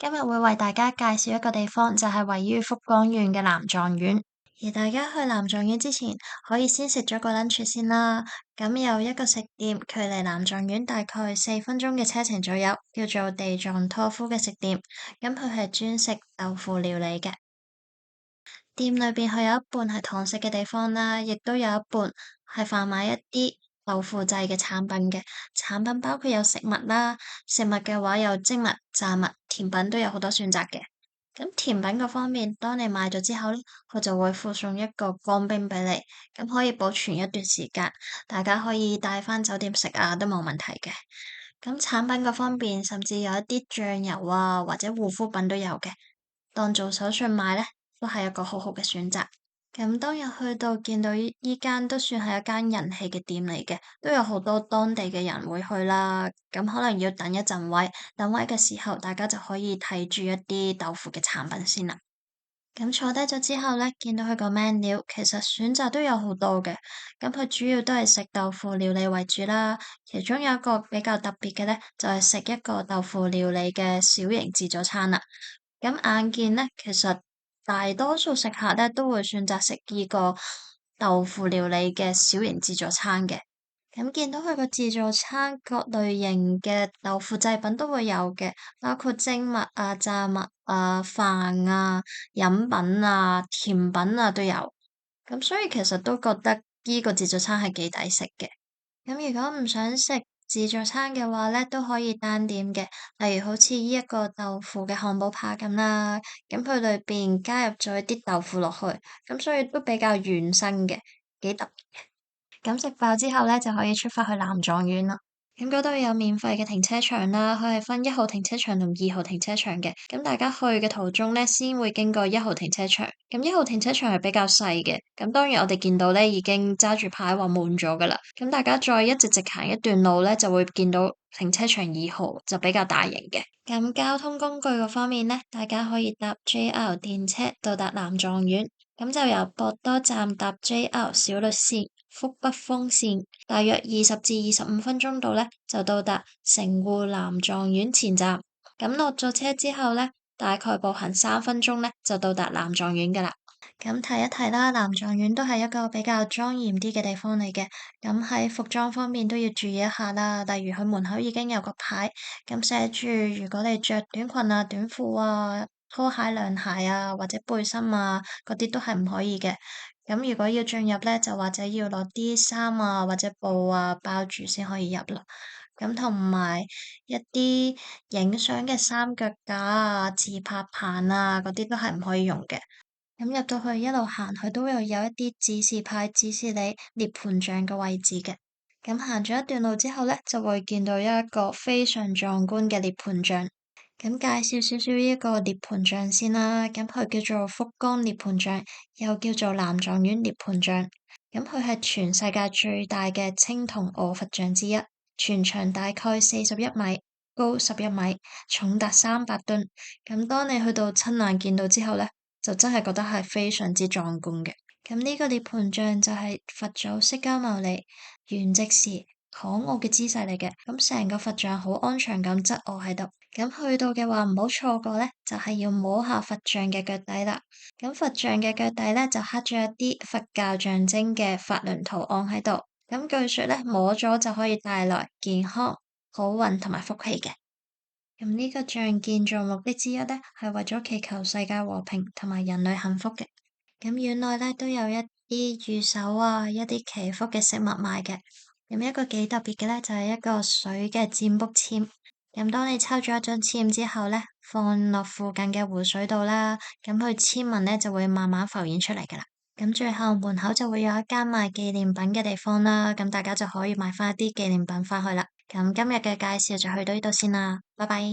今日會為大家介紹一個地方，就係位於福岡縣嘅南藏縣。而大家去南藏縣之前，可以先食咗個 lunch 先啦。咁有一個食店，距離南藏縣大概4分鐘嘅車程左右，叫做地藏拖夫嘅食店。咁佢係專食豆腐料理嘅。店裏邊佢有一半係堂食嘅地方啦，亦都有一半係販賣一啲豆腐製嘅產品嘅。產品包括有食物啦，食物嘅話有蒸物、炸物、甜品都有好多選擇嘅。咁甜品嗰方面，當你買咗之後咧，佢就會附送一個乾冰俾你，咁可以保存一段時間，大家可以帶翻酒店食啊，都冇問題嘅。咁產品嗰方面，甚至有一啲醬油啊，或者護膚品都有嘅，當做手信買咧，都係一個好好嘅選擇。咁當日去到見到依間都算係一間人氣嘅店嚟嘅，都有好多當地嘅人會去啦。咁可能要等一陣位，等位嘅時候，大家就可以睇住一啲豆腐嘅產品先啦。咁坐低咗之後咧，見到佢個 menu，其實選擇都有好多嘅。咁佢主要都係食豆腐料理為主啦。其中有一個比較特別嘅咧，就係食一個豆腐料理嘅小型自助餐啦。咁眼見咧，其實大多數食客咧都會選擇食呢個豆腐料理嘅小型自助餐嘅。咁見到佢個自助餐各類型嘅豆腐製品都會有嘅，包括蒸物啊、炸物啊、飯啊、飲品啊、甜品啊都有。咁所以其實都覺得呢個自助餐係幾抵食嘅。咁如果唔想食自助餐嘅話咧，都可以單點嘅，例如好似呢一個豆腐嘅漢堡扒咁啦。咁佢裏邊加入咗一啲豆腐落去，咁所以都比較原生嘅，幾特別。咁食飽之後咧，就可以出發去南藏縣啦。咁嗰度有免費嘅停車場啦，佢係分1號停車場同2號停車場嘅。咁大家去嘅途中咧，先會經過1號停車場。咁1號停車場係比較細嘅。咁當然我哋見到咧，已經揸住牌話滿咗噶啦。咁大家再一直直行一段路咧，就會見到停車場2號就比較大型嘅。咁交通工具嗰方面咧，大家可以搭 JR 電車到達南藏縣。咁就由博多站搭 JR 小綠線、福北豐線，大約20至25分鐘度咧，就到達成戶南藏縣前站。咁落咗車之後咧，大概步行3分鐘咧，就到達南藏縣噶啦。咁提一提啦，南藏縣都係一個比較莊嚴啲嘅地方嚟嘅。咁喺服裝方面都要注意一下啦，例如佢門口已經有個牌，咁寫住如果你着短裙啊、短褲啊、拖鞋、涼鞋啊或者背心啊嗰啲都係唔可以嘅。咁如果要進入咧，就或者要攞啲衫啊或者布啊包住先可以入啦。咁同埋一啲影相嘅三腳架啊、自拍棒啊嗰啲都係唔可以用嘅。咁入到去一路行，佢都會有一啲指示牌指示你涅槃像嘅位置嘅。咁行咗一段路之後咧，就會見到一個非常壯觀嘅涅槃像。咁介紹少少呢一個涅槃像先啦。咁佢叫做福岡涅槃像，又叫做南藏縣涅槃像。咁佢係全世界最大嘅青銅臥佛像之一，全長大概41米，高11米，重達300噸。咁當你去到親眼見到之後咧，就真係覺得係非常之壯觀嘅。咁呢個涅槃像就係佛祖釋迦牟尼圓寂時躺臥嘅姿勢嚟嘅。咁成個佛像好安詳咁側臥喺度。咁去到嘅話唔好錯過咧，就係要摸下佛像嘅腳底啦。咁佛像嘅腳底咧就刻咗一啲佛教象徵嘅法輪圖案喺度。咁據說咧摸咗就可以帶來健康、好運同埋福氣嘅。咁呢個像建造目的之一咧，係為咗祈求世界和平同埋人類幸福嘅。咁院內咧都有一啲御守啊，一啲祈福嘅飾物賣嘅。咁一個幾特別嘅咧，就係一個水嘅占卜籤。咁當你抽咗一張籤之後咧，放落附近嘅湖水度啦，咁佢籤文咧就會慢慢浮現出嚟噶啦。咁最後門口就會有一間賣紀念品嘅地方啦，咁大家就可以買翻一啲紀念品翻去啦。咁今日嘅介紹就去到呢度先啦，拜拜。